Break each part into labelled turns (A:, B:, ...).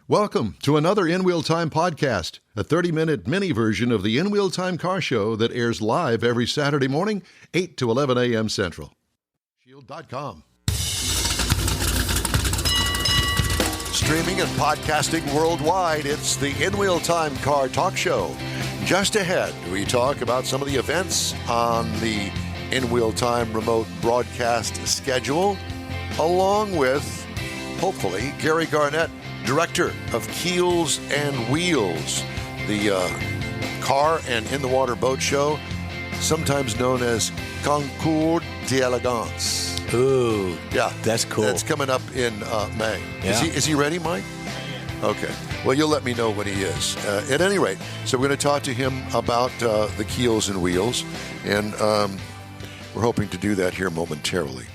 A: Welcome to another In Wheel Time podcast, a 30-minute mini version of the In Wheel Time car show that airs live every Saturday morning, 8 to 11 a.m. Central. Shield.com.
B: Streaming and podcasting worldwide, it's the In Wheel Time Car Talk Show. Just ahead, we talk about some of the events on the In Wheel Time remote broadcast schedule, along with, hopefully, Gary Garnett, Director of Keels and Wheels, the car and in-the-water boat show, sometimes known as Concours d'Elegance.
C: Ooh,
B: yeah,
C: that's cool.
B: That's coming up in May.
C: Yeah.
B: Is he ready, Mike? Okay. Well, you'll let me know when he is. At any rate, so we're going to talk to him about the Keels and Wheels, and we're hoping to do that here momentarily.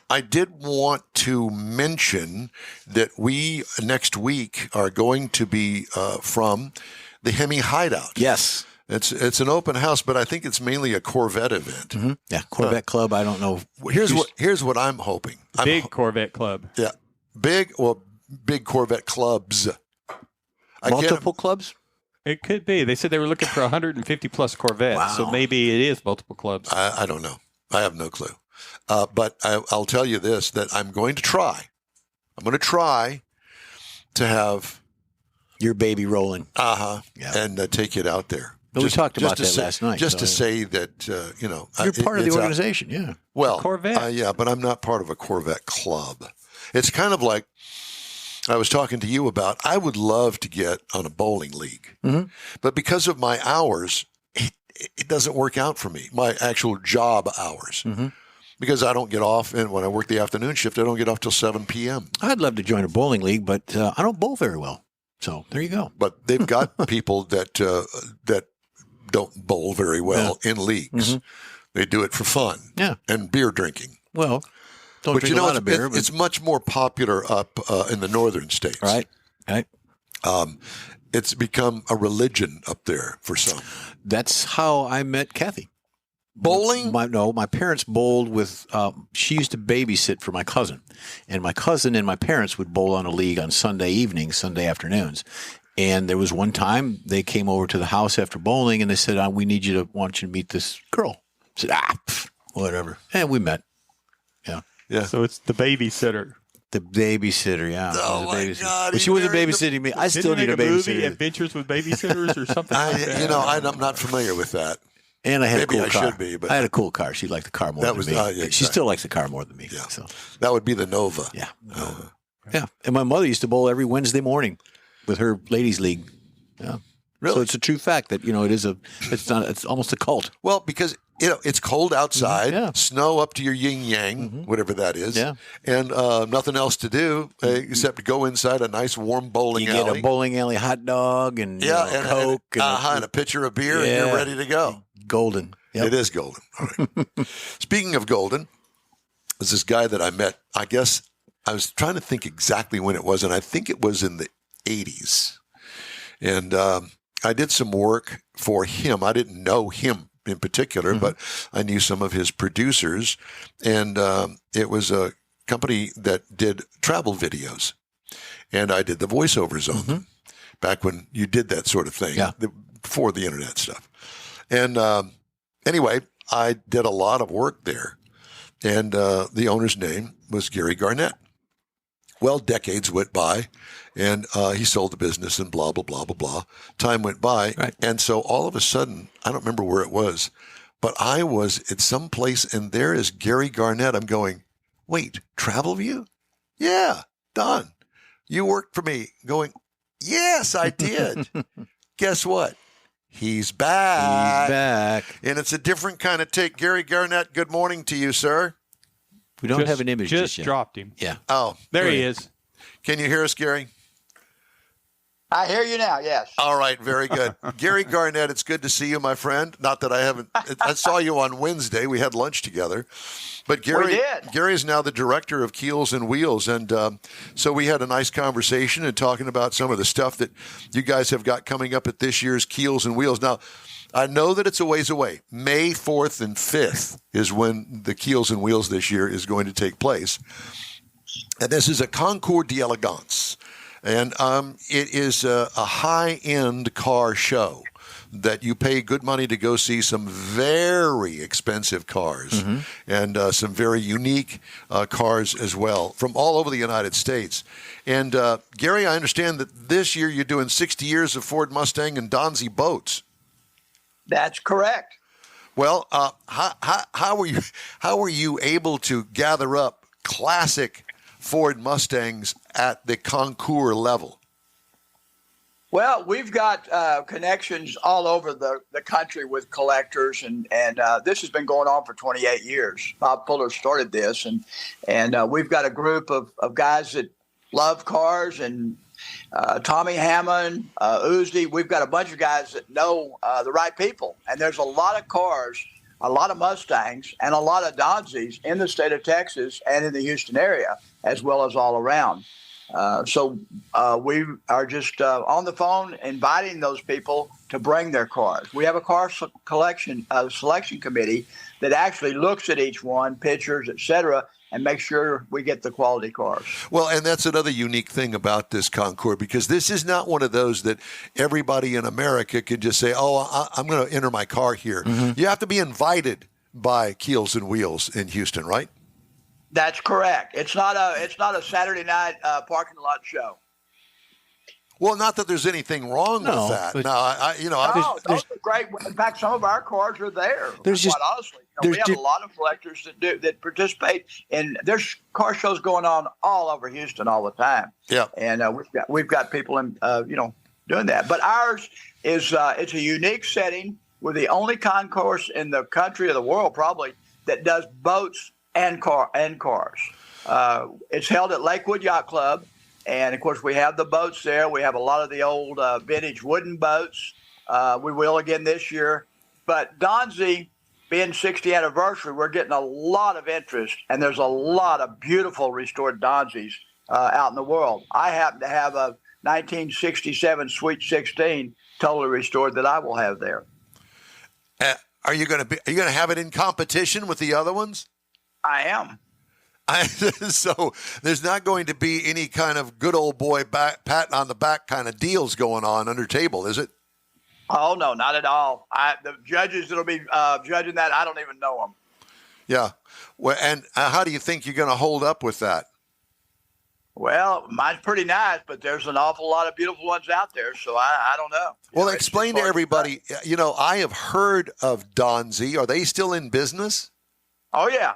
B: I did want to mention that we, next week, are going to be from the Hemi Hideout.
C: Yes.
B: It's an open house, but I think it's mainly a Corvette event.
C: Mm-hmm. Yeah, Corvette Club. I don't know.
B: Here's what I'm hoping.
D: Big Corvette Club.
B: Yeah, big Corvette clubs.
C: Multiple clubs?
D: It could be. They said they were looking for 150 plus Corvettes,
C: Wow.
D: so maybe it is multiple clubs.
B: I don't know. I have no clue. But I'll tell you this, that I'm going to try. I'm going to try to have
C: Your baby rolling.
B: yeah. And take it out there.
C: But we talked about that
B: say,
C: last night.
B: Just to
C: so
B: say that,
C: you're part of the organization, yeah.
B: Well,
D: Corvette.
B: yeah, but I'm not part of a Corvette club. It's kind of like I was talking to you about, I would love to get on a bowling league.
C: Mm-hmm.
B: But because of my hours, it doesn't work out for me, my actual job hours.
C: Mm-hmm.
B: Because I don't get off, and when I work the afternoon shift, I don't get off till 7 p.m.
C: I'd love to join a bowling league, but I don't bowl very well. So there you go.
B: But they've got people that don't bowl very well in leagues.
C: Mm-hmm.
B: They do it for fun and beer drinking.
C: Well, don't drink a lot of beer.
B: It's much more popular up in the northern states.
C: Right.
B: It's become a religion up there for some.
C: That's how I met Kathy.
B: Bowling?
C: My parents bowled with, she used to babysit for my cousin. And my cousin and my parents would bowl on a league on Sunday evenings, Sunday afternoons. And there was one time they came over to the house after bowling and they said, want you to meet this girl. I said, whatever. And we met.
B: Yeah.
D: So it's the babysitter.
C: The babysitter, yeah.
B: Oh, my God.
C: But she wasn't babysitting me. I still need a babysitter.
D: Adventures with Babysitters or something like that?
B: I'm not familiar with that.
C: And I had
B: Maybe
C: a cool car.
B: Should be, but
C: I had a cool car. She liked the car more than me.
B: Exactly.
C: She still likes the car more than me.
B: Yeah.
C: So.
B: That would be the Nova.
C: Yeah. Yeah. And my mother used to bowl every Wednesday morning with her ladies' league. Yeah.
B: Really?
C: So it's a true fact that, it's almost a cult.
B: Well, because, it's cold outside, snow up to your yin-yang, whatever that is, and nothing else to do except to go inside a nice warm bowling alley.
C: You get a bowling alley hot dog and Coke.
B: And a pitcher of beer, and you're ready to go.
C: Golden. Yep.
B: It is golden. All right. Speaking of golden, there's this guy that I met, I guess, I was trying to think exactly when it was, and I think it was in the 80s. And I did some work for him. I didn't know him in particular, but I knew some of his producers. And it was a company that did travel videos. And I did the voiceovers on them back when you did that sort of thing, before the internet stuff. And anyway, I did a lot of work there. And the owner's name was Gary Garnett. Well, decades went by, and he sold the business and blah, blah, blah, blah, blah. Time went by, and so all of a sudden, I don't remember where it was, but I was at some place, and there is Gary Garnett. I'm going, wait, Travelview? Yeah, done. You worked for me. Going, yes, I did. Guess what? He's back.
C: He's back.
B: And it's a different kind of take. Gary Garnett, good morning to you, sir.
C: We don't have an image
D: just
C: yet.
D: dropped him.
C: Yeah.
B: Oh,
D: there he is.
B: Can you hear us, Gary?
E: I hear you now, yes.
B: All right, very good. Gary Garnett, it's good to see you, my friend. Not that I haven't – I saw you on Wednesday. We had lunch together. But Gary is now the director of Keels and Wheels. And so we had a nice conversation and talking about some of the stuff that you guys have got coming up at this year's Keels and Wheels. Now, I know that it's a ways away. May 4th and 5th is when the Keels and Wheels this year is going to take place. And this is a Concours d'Elegance. And it is a high-end car show that you pay good money to go see some very expensive cars and some very unique cars as well from all over the United States. And Gary, I understand that this year you're doing 60 years of Ford Mustang and Donzi boats.
E: That's correct.
B: Well, how were you able to gather up classic Ford Mustangs at the Concours level?
E: Well, we've got connections all over the country with collectors, and this has been going on for 28 years. Bob Fuller started this, and we've got a group of guys that love cars, and Tommy Hammond, Uzi. We've got a bunch of guys that know the right people, and there's a lot of cars, a lot of Mustangs, and a lot of Donzis in the state of Texas and in the Houston area, as well as all around. So we are just on the phone inviting those people to bring their cars. We have a car selection committee that actually looks at each one, pictures, et cetera, and make sure we get the quality cars.
B: Well, and that's another unique thing about this Concours, because this is not one of those that everybody in America can just say, oh, I'm going to enter my car here. You have to be invited by Keels and Wheels in Houston, right?
E: That's correct. It's not a Saturday night parking lot show.
B: Well, not that there's anything wrong with that. No,
E: those are great. In fact, some of our cars are there. Quite honestly, we have a lot of collectors that participate, and there's car shows going on all over Houston all the time.
B: Yeah,
E: and we've got people in doing that. But ours is it's a unique setting. We're the only concourse in the country or the world probably that does boats and cars. It's held at Lakewood Yacht Club, and of course we have the boats there. We have a lot of the old vintage wooden boats. We will again this year, but Donzi being 60th anniversary, we're getting a lot of interest, and there's a lot of beautiful restored Donzis out in the world. I happen to have a 1967 Sweet 16 totally restored that I will have there.
B: Are you going to have it in competition with the other ones?
E: I am.
B: So there's not going to be any kind of good old boy patting on the back kind of deals going on under table, is it?
E: Oh, no, not at all. The judges that'll be judging that, I don't even know them.
B: Yeah. Well, and how do you think you're going to hold up with that?
E: Well, mine's pretty nice, but there's an awful lot of beautiful ones out there, so I don't know.
B: Well, explain to everybody, I have heard of Donzi. Are they still in business?
E: Oh yeah.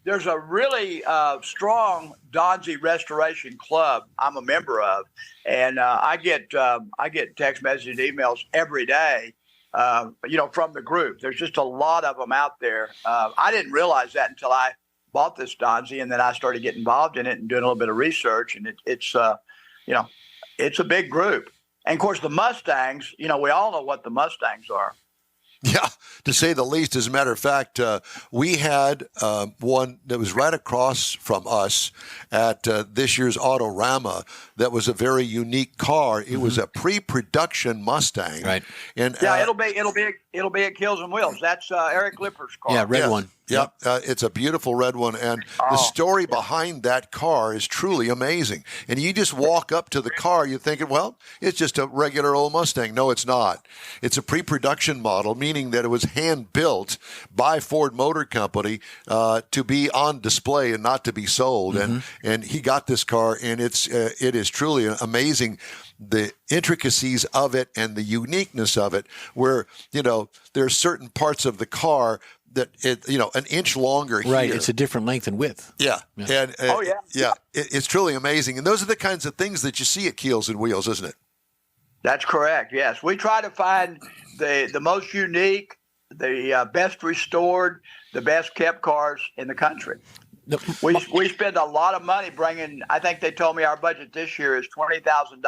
E: There's a really strong Donzi restoration club I'm a member of, and I get text messages, emails every day, from the group. There's just a lot of them out there. I didn't realize that until I bought this Donzi, and then I started getting involved in it and doing a little bit of research, and it's a big group. And of course the Mustangs, we all know what the Mustangs are.
B: Yeah, to say the least. As a matter of fact, we had one that was right across from us at this year's Auto-Rama that was a very unique car. It was a pre-production Mustang.
C: Right.
B: And
E: it'll be at Keels and Wheels. That's Eric Lipper's car.
C: Yeah, red one.
B: Yep. It's a beautiful red one. And the story behind that car is truly amazing. And you just walk up to the car, you're thinking, well, it's just a regular old Mustang. No, it's not. It's a pre-production model, meaning that it was hand-built by Ford Motor Company to be on display and not to be sold. And he got this car, and it is truly amazing, the intricacies of it and the uniqueness of it, where, there are certain parts of the car that an inch longer here.
C: Right, it's a different length and width.
B: Yeah. And it's truly amazing. And those are the kinds of things that you see at Keels and Wheels, isn't it?
E: That's correct. Yes, we try to find the most unique, the best restored, the best kept cars in the country. We spend a lot of money bringing. I think they told me our budget this year is $20,000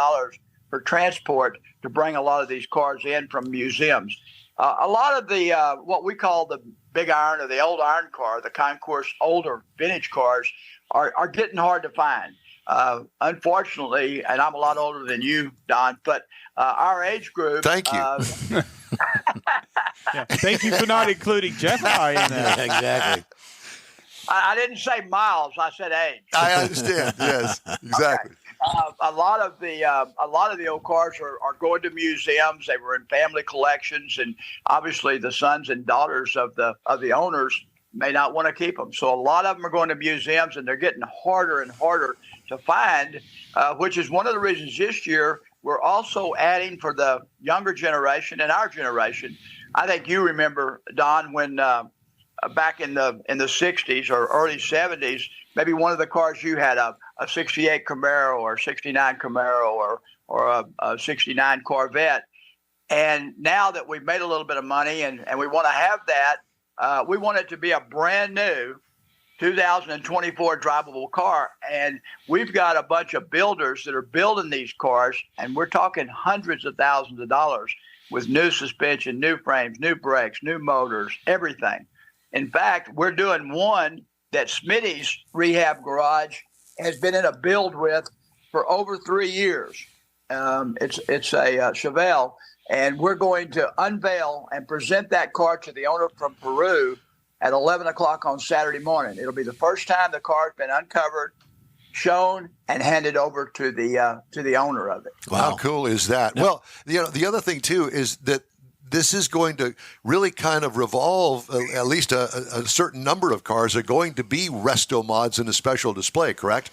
E: for transport to bring a lot of these cars in from museums. A lot of the what we call the big iron or the old iron car, the Concours older vintage cars, are getting hard to find. Unfortunately, and I'm a lot older than you, Don, but our age group.
B: Thank you.
D: Thank you for not including Jeff and I in that.
C: Exactly.
E: I didn't say miles. I said age.
B: I understand. Yes, exactly.
E: Okay. A lot of the old cars are going to museums. They were in family collections, and obviously the sons and daughters of the owners may not want to keep them. So a lot of them are going to museums, and they're getting harder and harder to find, which is one of the reasons this year we're also adding for the younger generation and our generation. I think you remember, Don, when back in the 60s or early 70s, maybe one of the cars you had a 68 Camaro or 69 Camaro or a 69 Corvette. And now that we've made a little bit of money and we want to have that, we want it to be a brand new 2024 drivable car. And we've got a bunch of builders that are building these cars, and we're talking hundreds of thousands of dollars with new suspension, new frames, new brakes, new motors, everything. In fact, we're doing one that Smitty's Rehab Garage has been in a build with for over 3 years. It's a Chevelle, and we're going to unveil and present that car to the owner from Peru at 11 o'clock on Saturday morning. It'll be the first time the car's been uncovered, shown, and handed over to the owner of it.
B: Wow. How cool is that? No. Well, the other thing too is that this is going to really kind of revolve. At least a certain number of cars are going to be Resto mods in a special display. Correct?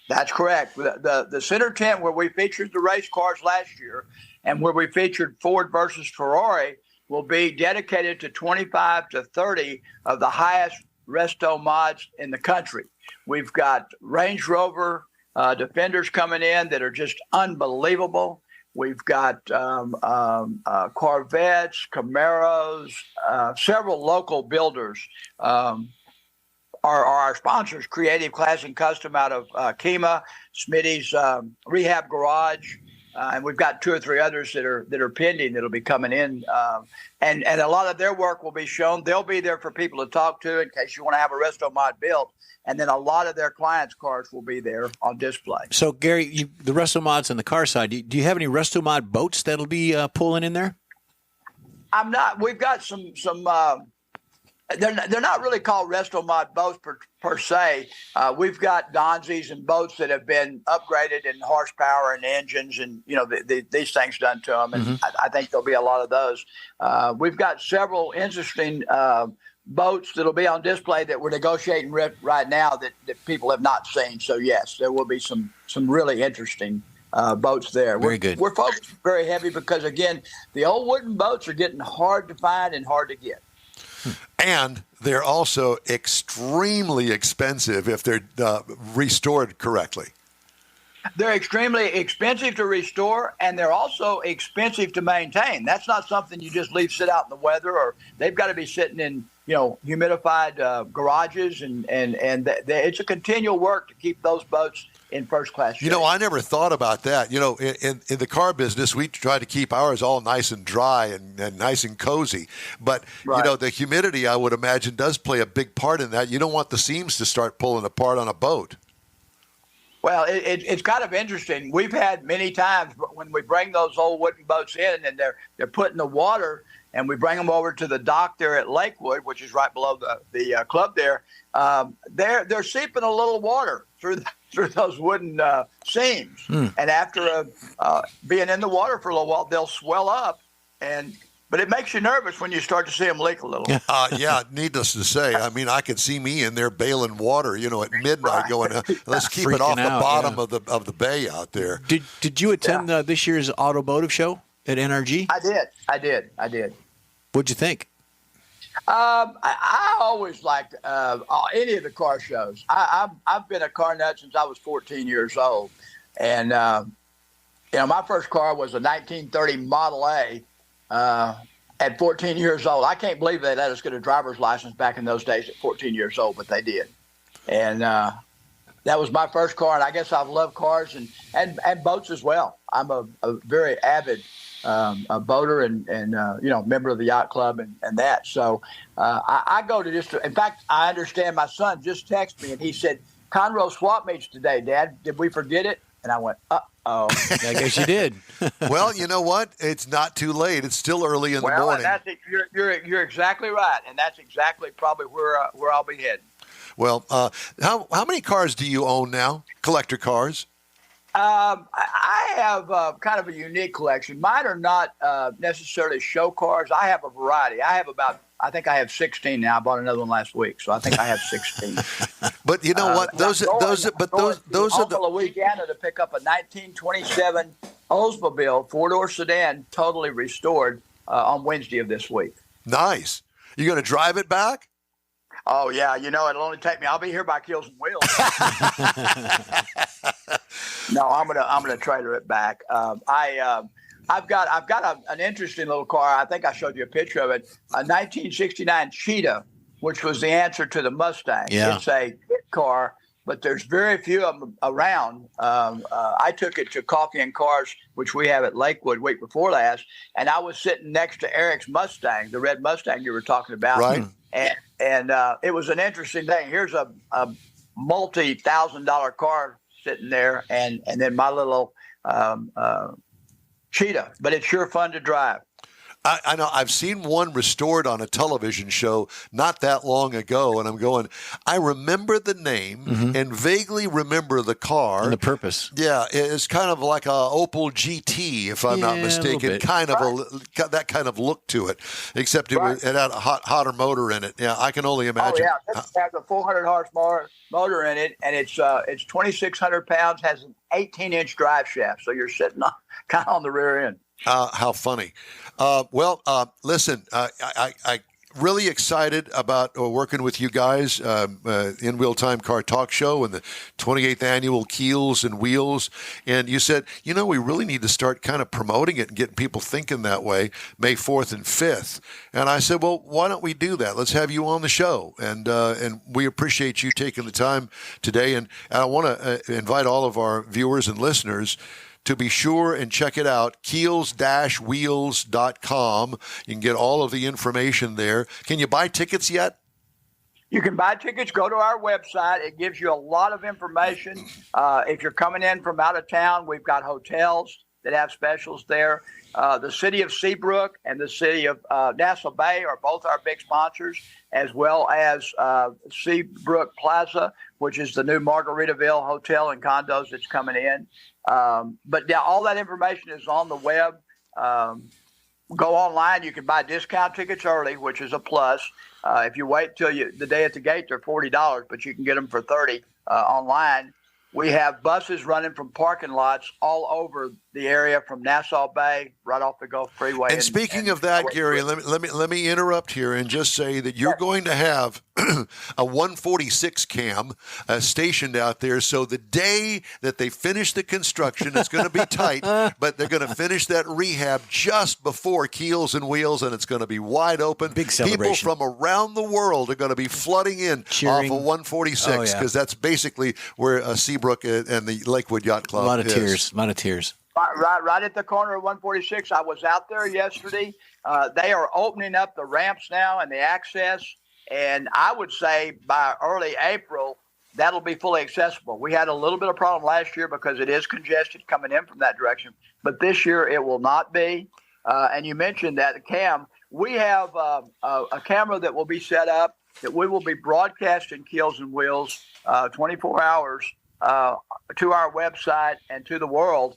E: That's correct. The center tent where we featured the race cars last year, and where we featured Ford versus Ferrari, will be dedicated to 25 to 30 of the highest Resto mods in the country. We've got Range Rover Defenders coming in that are just unbelievable. We've got Corvettes, Camaros, several local builders are our sponsors. Creative Class and Custom out of Kemah, Smitty's Rehab Garage, and we've got 2 or 3 others that are pending that'll be coming in, and a lot of their work will be shown. They'll be there for people to talk to in case you want to have a Resto mod built. And then a lot of their clients' cars will be there on display.
C: So, Gary, the Resto mods on the car side, do you have any Resto mod boats that'll be pulling in there?
E: I'm not. We've got some. They're not really called Resto mod boats per se. We've got Donzies and boats that have been upgraded in horsepower and engines, and these things done to them. And I think there'll be a lot of those. We've got several interesting boats that'll be on display that we're negotiating right now that people have not seen. So yes, there will be some really interesting boats there.
C: Very good.
E: We're focused very heavy because, again, the old wooden boats are getting hard to find and hard to get.
B: And they're also extremely expensive if they're restored correctly.
E: They're extremely expensive to restore, and they're also expensive to maintain. That's not something you just leave sit out in the weather, or they've got to be sitting in humidified garages, and it's a continual work to keep those boats in first class shape.
B: I never thought about that. In the car business, we try to keep ours all nice and dry and nice and cozy. But,
E: right.
B: The humidity, I would imagine, does play a big part in that. You don't want the seams to start pulling apart on a boat.
E: Well, it's kind of interesting. We've had many times when we bring those old wooden boats in and they're put in the water, and we bring them over to the dock there at Lakewood, which is right below the club there. They're seeping a little water through those wooden seams, and after being in the water for a little while, they'll swell up. But it makes you nervous when you start to see them leak a little.
B: Yeah, needless to say. I mean, I could see me in there bailing water, at midnight, going, let's keep it off the bottom of the bay out there.
C: Did you attend this year's Automotive Show at NRG?
E: I did.
C: What'd you think?
E: I always liked any of the car shows. I've been a car nut since I was 14 years old, and my first car was a 1930 Model A. At 14 years old. I can't believe they let us get a driver's license back in those days at 14 years old, but they did. And that was my first car, and I guess I've loved cars and boats as well. I'm a very avid boater and member of the yacht club and that. So I go to this. In fact, I understand my son just texted me, and he said, Conroe swap meets today, Dad. Did we forget it? And I went, uh-oh.
C: I guess you did.
B: Well, you know what? It's not too late. It's still early in the morning.
E: You're exactly right, and that's exactly probably where I'll be heading.
B: Well, how many cars do you own now? Collector cars?
E: I have kind of a unique collection. Mine are not necessarily show cars. I have a variety. I think I have 16 now. I bought another one last week, so I think I have 16.
B: But you know what? Those are the
E: Louisiana to pick up a 1927 Oldsmobile 4-door sedan, totally restored on Wednesday of this week.
B: Nice. You going to drive it back?
E: Oh yeah, it'll only take me. I'll be here by Keels and Wheels. No, I'm gonna trailer it back. I've got an interesting little car. I think I showed you a picture of it. A 1969 Cheetah, which was the answer to the Mustang.
C: Yeah.
E: It's a kit car, but there's very few of them around. I took it to Coffee and Cars, which we have at Lakewood week before last, and I was sitting next to Eric's Mustang, the red Mustang you were talking about.
B: Right.
E: And it was an interesting thing. Here's a multi-$1,000 car sitting there, and then my little Cheetah. But it's sure fun to drive.
B: I know. I've seen one restored on a television show not that long ago, and I'm going, I remember the name and vaguely remember the car.
C: And the purpose.
B: Yeah, it's kind of like a Opel GT, if I'm not mistaken. Kind of that kind of look to it, except it had a hotter motor in it. Yeah, I can only imagine.
E: Oh, yeah. This has a 400 horsepower motor in it, and it's 2,600 pounds, has an 18-inch drive shaft, so you're sitting kind of on the rear end.
B: How funny. Listen, I really excited about working with you guys, in Wheel Time Car Talk Show and the 28th annual Keels and Wheels. And you said, we really need to start kind of promoting it and getting people thinking that way, May 4th and 5th. And I said, well, why don't we do that? Let's have you on the show. And we appreciate you taking the time today. And I want to invite all of our viewers and listeners to be sure and check it out, keels-wheels.com. You can get all of the information there. Can you buy tickets yet?
E: You can buy tickets. Go to our website. It gives you a lot of information. If you're coming in from out of town, we've got hotels that have specials there. The city of Seabrook and the city of Nassau Bay are both our big sponsors, as well as Seabrook Plaza, which is the new Margaritaville hotel and condos that's coming in. But yeah, all that information is on the web. Go online. You can buy discount tickets early, which is a plus. If you wait till the day at the gate, they're $40, but you can get them for $30 online. We have buses running from parking lots all over the area from Nassau Bay, right off the Gulf Freeway.
B: And speaking of that, Gary, let me interrupt here and just say that you're going to have a 146 cam stationed out there. So the day that they finish the construction, it's going to be tight, but they're going to finish that rehab just before Keels and Wheels, and it's going to be wide open.
C: Big celebration.
B: People from around the world are going to be flooding in
C: Cheering.
B: off of 146 because that's basically where Seabrook and the Lakewood Yacht Club is.
C: A lot of tears.
E: Right at the corner of 146. I was out there yesterday. They are opening up the ramps now and the access. And I would say by early April, that'll be fully accessible. We had a little bit of problem last year because it is congested coming in from that direction. But this year it will not be. And you mentioned that the cam. We have a camera that will be set up that we will be broadcasting Keels and Wheels 24 hours to our website and to the world.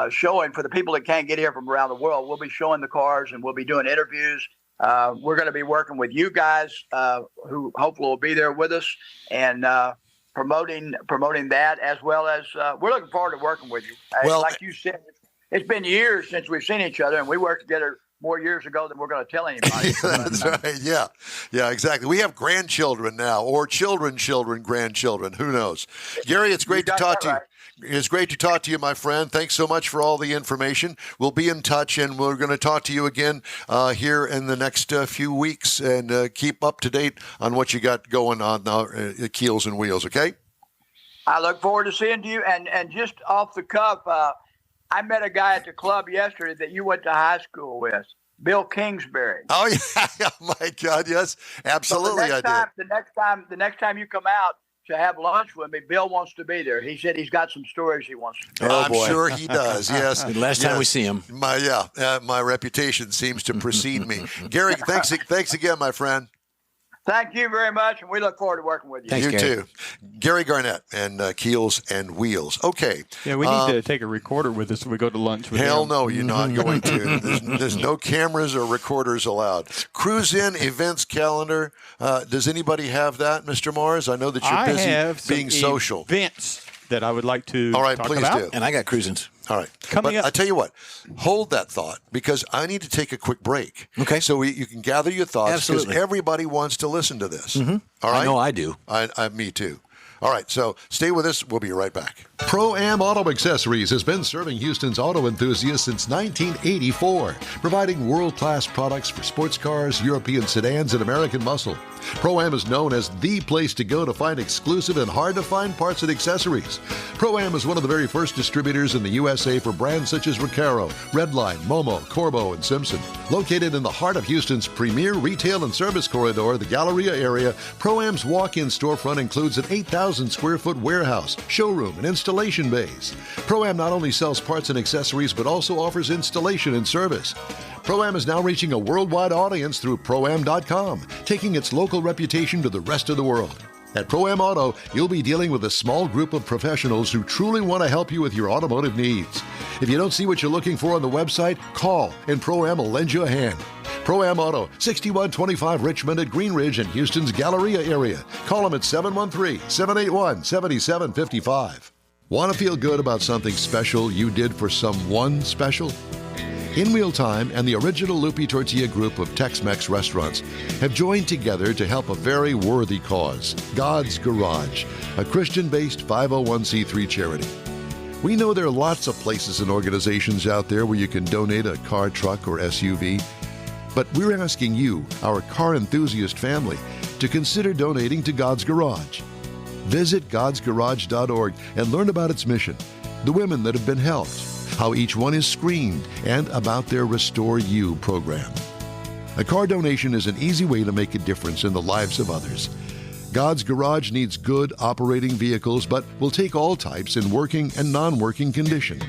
E: Showing for the people that can't get here from around the world, we'll be showing the cars and we'll be doing interviews. We're going to be working with you guys who hopefully will be there with us and promoting that, as well as we're looking forward to working with you.
B: Well,
E: like you said, it's been years since we've seen each other, and we worked together more years ago than we're going to tell anybody.
B: That's right. Yeah, exactly. We have grandchildren now, or grandchildren. Who knows? Gary, it's great to talk to you. It's great to talk to you, my friend. Thanks so much for all the information. We'll be in touch, and we're going to talk to you again here in the next few weeks, and keep up to date on what you got going on now at Keels and Wheels, okay?
E: I look forward to seeing you. And just off the cuff, I met a guy at the club yesterday that you went to high school with, Bill Kingsbury.
B: Oh, yeah. Oh, my God, yes. Absolutely,
E: so
B: I did.
E: The next time you come out to have lunch with me, Bill wants to be there. He said he's got some stories he wants to tell.
B: I'm sure he does, yes.
C: Last time we see him.
B: My reputation seems to precede me. Gary, thanks again, my friend.
E: Thank you very much, and we look forward to working with you.
C: Thanks,
B: You
C: Gary.
B: too. Gary Garnett and Keels and Wheels. Okay.
D: Yeah, we need to take a recorder with us when we go to lunch with
B: Hell
D: him.
B: no, you're not going to. There's no cameras or recorders allowed. Cruise in events calendar. Does anybody have that, Mr. Mars? I know that you're
D: I
B: busy
D: have some
B: being social.
D: events that I would like to
B: All right,
D: talk
B: please
D: about.
B: do.
C: And I got cruisins.
B: All right.
D: Coming
B: but
D: up-
B: I tell you what, hold that thought because I need to take a quick break.
C: Okay.
B: So you can gather your thoughts because
C: Absolutely.
B: everybody wants to listen to this. All right.
C: I know I do.
B: Me too. All right. So stay with us. We'll be right back.
A: ProAm Auto Accessories has been serving Houston's auto enthusiasts since 1984, providing world-class products for sports cars, European sedans, and American muscle. ProAm is known as the place to go to find exclusive and hard-to-find parts and accessories. ProAm is one of the very first distributors in the USA for brands such as Recaro, Redline, Momo, Corbo, and Simpson. Located in the heart of Houston's premier retail and service corridor, the Galleria area, ProAm's walk-in storefront includes an 8,000-square-foot warehouse, showroom, and installation bays. ProAm not only sells parts and accessories, but also offers installation and service. ProAm is now reaching a worldwide audience through ProAm.com, taking its local reputation to the rest of the world. At ProAm Auto, you'll be dealing with a small group of professionals who truly want to help you with your automotive needs. If you don't see what you're looking for on the website, call and ProAm will lend you a hand. ProAm Auto, 6125 Richmond at Green Ridge in Houston's Galleria area. Call them at 713-781-7755. Want to feel good about something special you did for someone special? In Wheel Time and the original Lupi Tortilla group of Tex-Mex restaurants have joined together to help a very worthy cause, God's Garage, a Christian-based 501c3 charity. We know there are lots of places and organizations out there where you can donate a car, truck, or SUV, but we're asking you, our car enthusiast family, to consider donating to God's Garage. Visit godsgarage.org and learn about its mission, the women that have been helped, how each one is screened, and about their Restore You program. A car donation is an easy way to make a difference in the lives of others. God's Garage needs good operating vehicles, but will take all types in working and non-working condition.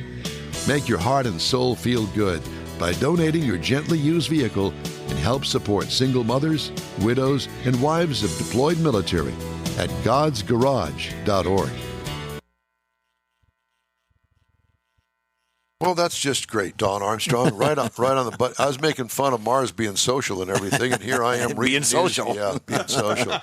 A: Make your heart and soul feel good by donating your gently used vehicle and help support single mothers, widows, and wives of deployed military at godsgarage.org.
B: Well, that's just great, Don Armstrong. Right on the butt. I was making fun of Mars being social and everything, and here I am
C: Being social.
B: Yeah, being social.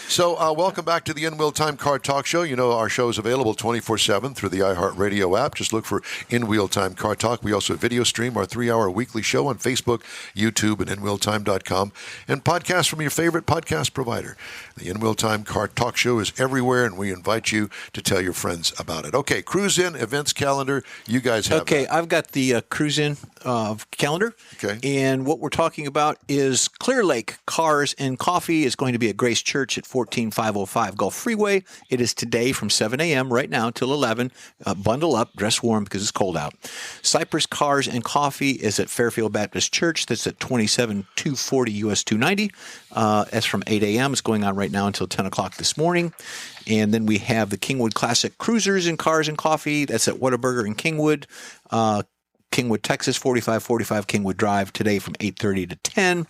B: So, welcome back to the In Wheel Time Car Talk Show. You know our show is available 24/7 through the iHeartRadio app. Just look for In Wheel Time Car Talk. We also video stream our 3-hour weekly show on Facebook, YouTube, and InWheelTime.com, and podcasts from your favorite podcast provider. The In Wheel Time Car Talk Show is everywhere, and we invite you to tell your friends about it. Okay, Cruise In events calendar. You guys have.
C: Okay, I've got the Cruise In calendar.
B: Okay.
C: And what we're talking about is Clear Lake Cars and Coffee is going to be at Grace Church at 14505 Gulf Freeway. It is today from 7 a.m. right now till 11. Bundle up, dress warm because it's cold out. Cypress Cars and Coffee is at Fairfield Baptist Church. That's at 27240 US 290. That's from 8 a.m. It's going on right now until 10 o'clock this morning. And then we have the Kingwood Classic Cruisers and Cars and Coffee. That's at Whataburger in Kingwood. Kingwood, Texas, 4545 Kingwood Drive today from 8:30 to 10.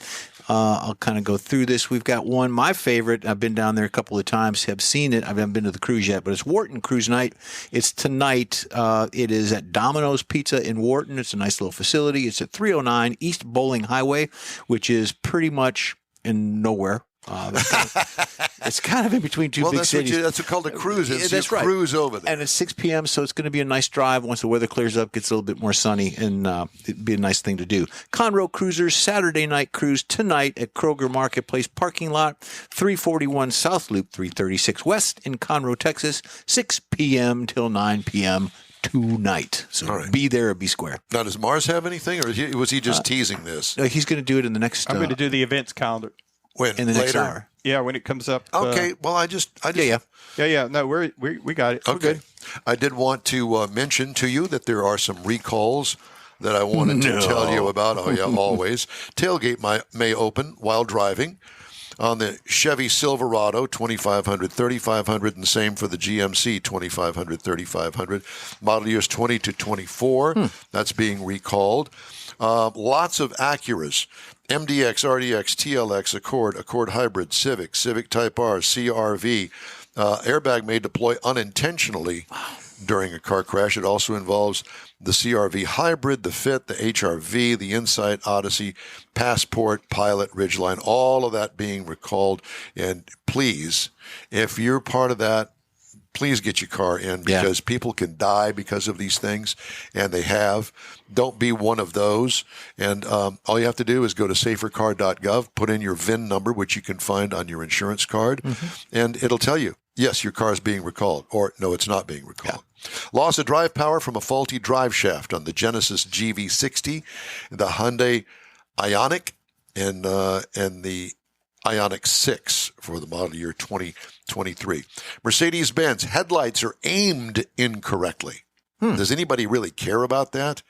C: I'll kind of go through this. We've got one, my favorite. I've been down there a couple of times, have seen it. I haven't been to the cruise yet, but it's Wharton Cruise Night. It's tonight. It is at Domino's Pizza in Wharton. It's a nice little facility. It's at 309 East Bowling Highway, which is pretty much in nowhere. It's kind of in between two big cities.
B: That's called a cruise. It's
C: That's
B: you
C: right.
B: cruise over there.
C: And it's 6 p.m., so it's going to be a nice drive. Once the weather clears up, gets a little bit more sunny, and it'd be a nice thing to do. Conroe Cruisers Saturday night cruise tonight at Kroger Marketplace parking lot, 341 South Loop, 336 West in Conroe, Texas, 6 p.m. till 9 p.m. tonight. So
B: All right.
C: be there or be square.
B: Now, does Mars have anything, or was he just teasing this?
C: He's going to do it in the next.
D: I'm going to do the events calendar.
B: When
C: in the next
B: later?
C: hour.
D: Yeah, when it comes up.
B: Okay. Well, I just.
C: Yeah.
D: No, we got it. We're
B: Okay.
D: good.
B: I did want to mention to you that there are some recalls that I wanted to tell you about. Oh, yeah, always. Tailgate may open while driving on the Chevy Silverado 2500, 3500, and same for the GMC 2500, 3500. Model years 20 to 24. That's being recalled. Lots of Acuras MDX, RDX, TLX, Accord Hybrid, Civic Type R, CRV. Airbag may deploy unintentionally during a car crash. It also involves the CRV Hybrid, the Fit, the HRV, the Insight, Odyssey, Passport, Pilot, Ridgeline, all of that being recalled. And please, if you're part of that, please get your car in, because people can die because of these things, and they have. Don't be one of those. And all you have to do is go to safercar.gov, put in your VIN number, which you can find on your insurance card, and it'll tell you, yes, your car is being recalled, or no, it's not being recalled. Loss of drive power from a faulty drive shaft on the Genesis GV60, the Hyundai Ioniq, and the Ioniq 6 for the model year 2023. Mercedes-Benz headlights are aimed incorrectly. Does anybody really care about that?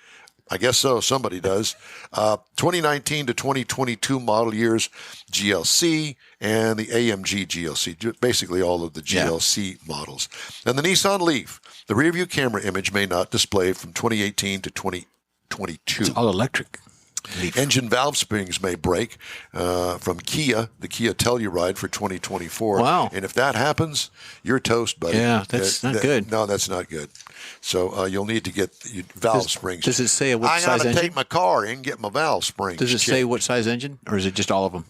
B: I guess so. Somebody does. 2019 to 2022 model years GLC and the AMG GLC, basically all of the GLC models. And the Nissan Leaf, the rear view camera image may not display from 2018 to 2022.
C: It's all electric. Leaf.
B: Engine valve springs may break from Kia, the Kia Telluride for 2024.
C: Wow.
B: And if that happens, you're toast, buddy.
C: Yeah, that's not good.
B: No, that's not good. So you'll need to get your valve springs.
C: Does it say what
B: I
C: size
B: gotta
C: engine?
B: take my car in and get my valve springs.
C: Does it say what size engine, or is it just all of them?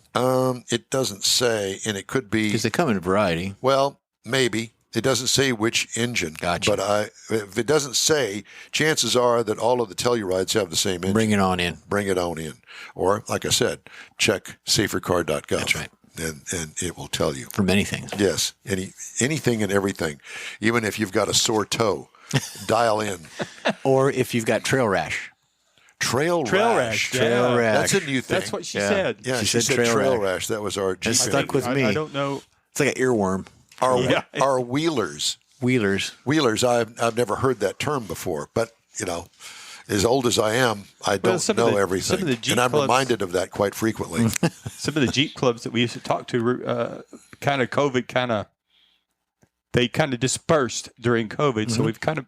B: It doesn't say, and it could be.
C: Because they come in a variety.
B: Well, maybe. It doesn't say which engine.
C: Gotcha.
B: But if it doesn't say, chances are that all of the Tellurides have the same engine.
C: Bring it on in.
B: Bring it on in. Or, like I said, check safercar.gov.
C: That's right.
B: And it will tell you.
C: For many things.
B: Yes. Anything and everything. Even if you've got a sore toe, dial in.
C: Or if you've got trail rash.
B: Trail rash.
C: Trail rash.
B: That's a new thing.
D: That's what she said.
B: Yeah,
C: She
B: she
C: said
B: said
C: trail
B: trail rash. That was our Jeep.
C: That stuck with me.
D: I don't know.
C: It's like an earworm.
B: Our wheelers.
C: Wheelers.
B: I've never heard that term before, but as old as I am, I don't know everything, and I'm reminded of that quite frequently.
D: Some of the Jeep clubs that we used to talk to, kind of COVID, they kind of dispersed during COVID, so we've kind of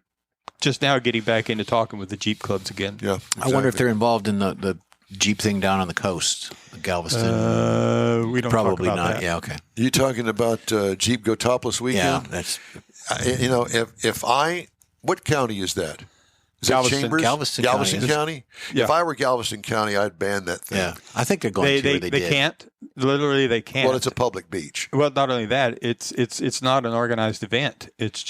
D: just now getting back into talking with the Jeep clubs again.
B: Yeah, exactly.
C: I wonder if they're involved in the Jeep thing down on the coast, Galveston.
D: We don't
C: probably
D: talk about
C: not.
D: that.
C: Yeah, okay.
B: You talking about Jeep Go Topless weekend?
C: Yeah, that's
B: what county is that? Is
D: Galveston.
B: that Chambers?
C: Galveston
B: County.
D: Yeah.
B: If I were Galveston County, I'd ban that thing.
C: yeah. I think they're going to.
D: They can't. Literally, they can't.
B: Well, it's a public beach.
D: Well, not only that, it's not an organized event. It's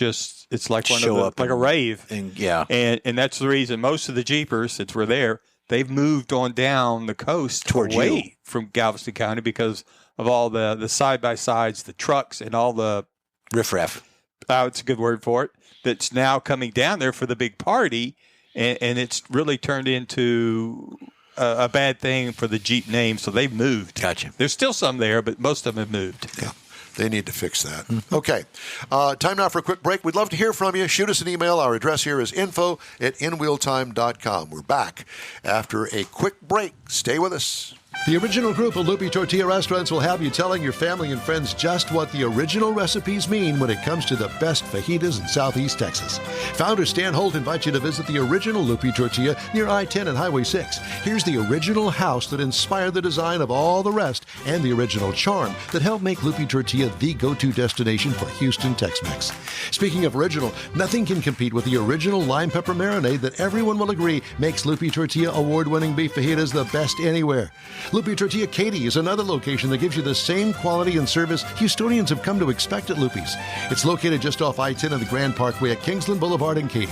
D: like one
C: Show
D: of
C: up
D: like a rave.
C: And
D: that's the reason most of the Jeepers, since we're there, they've moved on down the coast
C: Towards
D: away
C: you.
D: from Galveston County because of all the side by sides, the trucks, and all the
C: riffraff.
D: it's a good word for it. That's now coming down there for the big party, and it's really turned into a bad thing for the Jeep name. So they've moved.
C: Gotcha.
D: There's still some there, but most of them have moved.
B: Yeah. They need to fix that. Okay. Time now for a quick break. We'd love to hear from you. Shoot us an email. Our address here is info@inwheeltime.com. We're back after a quick break. Stay with us.
A: The original group of Loopy Tortilla restaurants will have you telling your family and friends just what the original recipes mean when it comes to the best fajitas in Southeast Texas. Founder Stan Holt invites you to visit the original Loopy Tortilla near I-10 and Highway 6. Here's the original house that inspired the design of all the rest and the original charm that helped make Loopy Tortilla the go-to destination for Houston Tex-Mex. Speaking of original, nothing can compete with the original lime pepper marinade that everyone will agree makes Loopy Tortilla award-winning beef fajitas the best anywhere. Loopy Tortilla Katy is another location that gives you the same quality and service Houstonians have come to expect at Loopy's. It's located just off I-10 and the Grand Parkway at Kingsland Boulevard in Katy.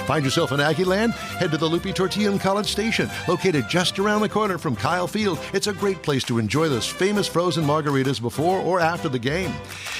A: Find yourself in Aggieland? Head to the Loopy Tortilla in College Station, located just around the corner from Kyle Field. It's a great place to enjoy those famous frozen margaritas before or after the game.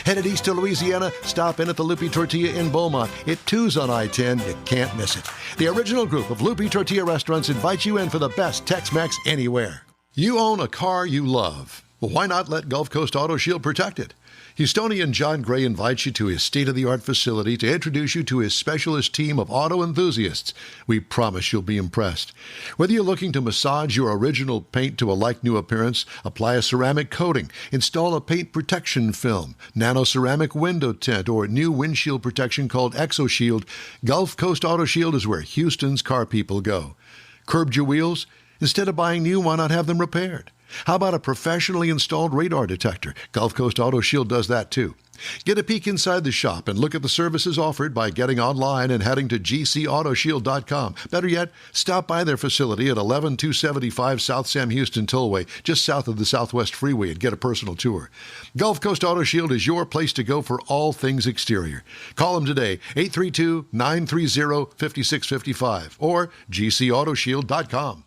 A: Headed east to Louisiana? Stop in at the Loopy Tortilla in Beaumont. It too's on I-10. You can't miss it. The original group of Loopy Tortilla restaurants invites you in for the best Tex-Mex anywhere. You own a car you love. Well, why not let Gulf Coast Auto Shield protect it? Houstonian John Gray invites you to his state-of-the-art facility to introduce you to his specialist team of auto enthusiasts. We promise you'll be impressed. Whether you're looking to massage your original paint to a like-new appearance, apply a ceramic coating, install a paint protection film, nano-ceramic window tint, or new windshield protection called ExoShield, Gulf Coast Auto Shield is where Houston's car people go. Curbed your wheels? Instead of buying new, why not have them repaired? How about a professionally installed radar detector? Gulf Coast Auto Shield does that too. Get a peek inside the shop and look at the services offered by getting online and heading to gcautoshield.com. Better yet, stop by their facility at 11275 South Sam Houston Tollway, just south of the Southwest Freeway, and get a personal tour. Gulf Coast Auto Shield is your place to go for all things exterior. Call them today, 832-930-5655 or gcautoshield.com.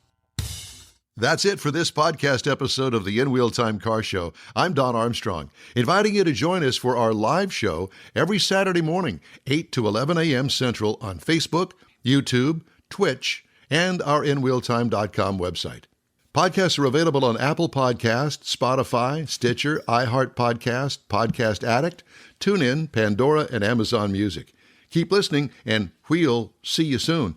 A: That's it for this podcast episode of the In Wheel Time Car Show. I'm Don Armstrong, inviting you to join us for our live show every Saturday morning, 8 to 11 a.m. Central on Facebook, YouTube, Twitch, and our InWheelTime.com website. Podcasts are available on Apple Podcasts, Spotify, Stitcher, iHeart Podcast, Podcast Addict, TuneIn, Pandora, and Amazon Music. Keep listening, and we'll see you soon.